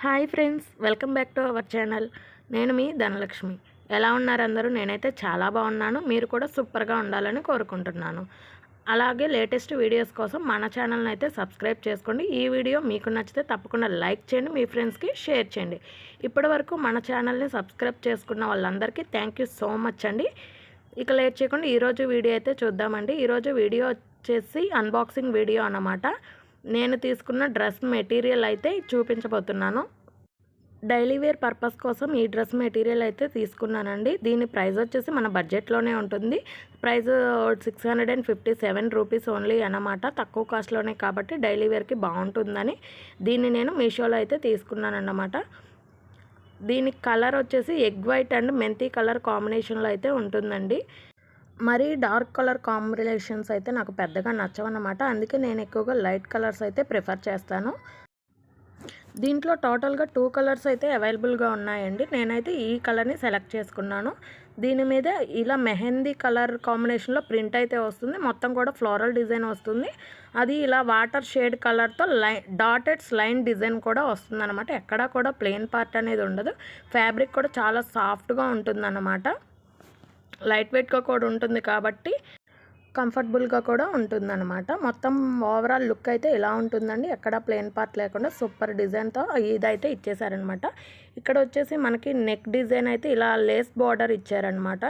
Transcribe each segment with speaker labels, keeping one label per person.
Speaker 1: Hi friends, welcome back to our channel. నేను మీ ధనలక్ష్మి. ఎలా ఉన్నారు అందరూ? నేనైతే చాలా బాగున్నాను. మీరు కూడా సూపర్గా ఉండాలని కోరుకుంటున్నాను. అలాగే లేటెస్ట్ వీడియోస్ కోసం మన ఛానల్ని అయితే సబ్స్క్రైబ్ చేసుకోండి. ఈ వీడియో మీకు నచ్చితే తప్పకుండా లైక్ చేయండి, మీ ఫ్రెండ్స్కి షేర్ చేయండి. ఇప్పటి వరకు మన ఛానల్ని సబ్స్క్రైబ్ చేసుకున్న వాళ్ళందరికీ థ్యాంక్ యూ సో మచ్ అండి. ఇక లేట్ చేయకుండా ఈరోజు వీడియో అయితే చూద్దామండి. ఈరోజు వీడియో వచ్చేసి అన్బాక్సింగ్ వీడియో అన్నమాట. నేను తీసుకున్న డ్రెస్ మెటీరియల్ అయితే చూపించబోతున్నాను. డైలీ వేర్ పర్పస్ కోసం ఈ డ్రెస్ మెటీరియల్ అయితే తీసుకున్నానండి. దీని ప్రైస్ వచ్చేసి మన బడ్జెట్లోనే ఉంటుంది. ప్రైస్ 657 రూపీస్ ఓన్లీ అన్నమాట. తక్కువ కాస్ట్లోనే కాబట్టి డైలీ వేర్కి బాగుంటుందని దీన్ని నేను మీషోలో అయితే తీసుకున్నాను అన్నమాట. దీని కలర్ వచ్చేసి ఎగ్ వైట్ అండ్ మెంతి కలర్ కాంబినేషన్లో అయితే ఉంటుందండి. మరీ డార్క్ కలర్ కాంబినేషన్స్ అయితే నాకు పెద్దగా నచ్చవన్నమాట. అందుకే నేను ఎక్కువగా లైట్ కలర్స్ అయితే ప్రిఫర్ చేస్తాను. దీంట్లో టోటల్గా 2 కలర్స్ అయితే అవైలబుల్గా ఉన్నాయండి. నేనైతే ఈ కలర్ని సెలెక్ట్ చేసుకున్నాను. దీని మీద ఇలా మెహందీ కలర్ కాంబినేషన్లో ప్రింట్ అయితే వస్తుంది. మొత్తం కూడా ఫ్లోరల్ డిజైన్ వస్తుంది. అది ఇలా వాటర్ షేడ్ కలర్తో డాటెడ్స్ లైన్ డిజైన్ కూడా వస్తుంది అనమాట. ఎక్కడా కూడా ప్లెయిన్ పార్ట్ అనేది ఉండదు. ఫ్యాబ్రిక్ కూడా చాలా సాఫ్ట్గా ఉంటుందన్నమాట. లైట్ వెయిట్గా కూడా ఉంటుంది కాబట్టి కంఫర్టబుల్గా కూడా ఉంటుందన్నమాట. మొత్తం ఓవరాల్ లుక్ అయితే ఇలా ఉంటుందండి. ఎక్కడ ప్లెయిన్ పార్ట్ లేకుండా సూపర్ డిజైన్తో ఇదైతే ఇచ్చేసారనమాట. ఇక్కడ వచ్చేసి మనకి నెక్ డిజైన్ అయితే ఇలా లేస్ బార్డర్ ఇచ్చారనమాట.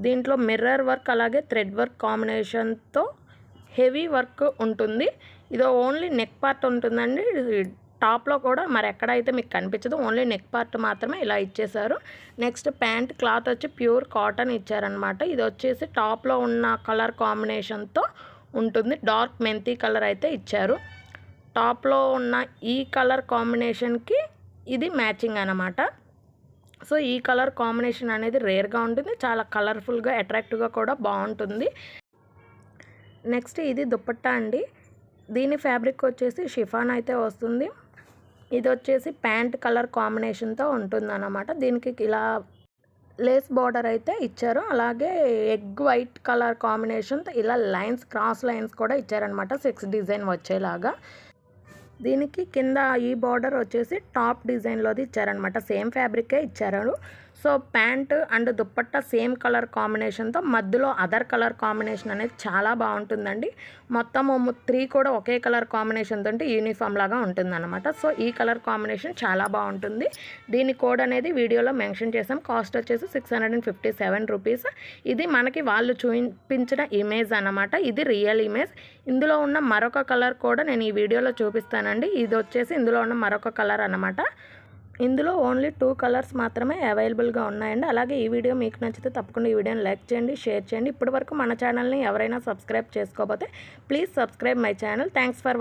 Speaker 1: దీంట్లో మిర్రర్ వర్క్ అలాగే థ్రెడ్ వర్క్ కాంబినేషన్తో హెవీ వర్క్ ఉంటుంది. ఇది ఓన్లీ నెక్ పార్ట్ ఉంటుందండి. టాప్లో కూడా మరి ఎక్కడైతే మీకు కనిపించదు, ఓన్లీ నెక్ పార్ట్ మాత్రమే ఇలా ఇచ్చేసారు. నెక్స్ట్ ప్యాంట్ క్లాత్ వచ్చి ప్యూర్ కాటన్ ఇచ్చారనమాట. ఇది వచ్చేసి టాప్లో ఉన్న కలర్ కాంబినేషన్తో ఉంటుంది. డార్క్ మెంతి కలర్ అయితే ఇచ్చారు. టాప్లో ఉన్న ఈ కలర్ కాంబినేషన్కి ఇది మ్యాచింగ్ అనమాట. సో ఈ కలర్ కాంబినేషన్ అనేది రేర్గా ఉంటుంది. చాలా కలర్ఫుల్గా అట్రాక్టివ్గా కూడా బాగుంటుంది. నెక్స్ట్ ఇది దుపట్టా అండి. దీని ఫ్యాబ్రిక్ వచ్చేసి షిఫాన్ అయితే వస్తుంది. ఇది వచ్చేసి ప్యాంట్ కలర్ కాంబినేషన్తో ఉంటుందన్నమాట. దీనికి ఇలా లేస్ బార్డర్ అయితే ఇచ్చారు. అలాగే ఎగ్ వైట్ కలర్ కాంబినేషన్తో ఇలా లైన్స్, క్రాస్ లైన్స్ కూడా ఇచ్చారనమాట. 6 డిజైన్ వచ్చేలాగా. దీనికి కింద ఈ బార్డర్ వచ్చేసి టాప్ డిజైన్లోది ఇచ్చారనమాట. సేమ్ ఫ్యాబ్రికే ఇచ్చారు. So pant and dupatta same colour కాంబినేషన్తో మధ్యలో అదర్ కలర్ కాంబినేషన్ అనేది చాలా బాగుంటుందండి. మొత్తము 3 కూడా ఒకే కలర్ కాంబినేషన్తో యూనిఫామ్ లాగా ఉంటుందన్నమాట. సో ఈ కలర్ కాంబినేషన్ చాలా బాగుంటుంది. దీని కోడ్ అనేది వీడియోలో మెన్షన్ చేసాం. కాస్ట్ వచ్చేసి 657 రూపీస్. ఇది మనకి వాళ్ళు చూపించిన ఇమేజ్ అన్నమాట. ఇది రియల్ ఇమేజ్. ఇందులో ఉన్న మరొక కలర్ కూడా నేను ఈ వీడియోలో చూపిస్తానండి. ఇది వచ్చేసి ఇందులో ఉన్న మరొక కలర్ అన్నమాట. ఇందులో ఓన్లీ 2 కలర్స్ మాత్రమే అవైలబుల్గా ఉన్నాయండి. అలాగే ఈ వీడియో మీకు నచ్చితే తప్పకుండా ఈ వీడియోని లైక్ చేయండి, షేర్ చేయండి. ఇప్పటివరకు మన ఛానల్ని ఎవరైనా సబ్స్క్రైబ్ చేసుకోకపోతే please subscribe my channel. Thanks for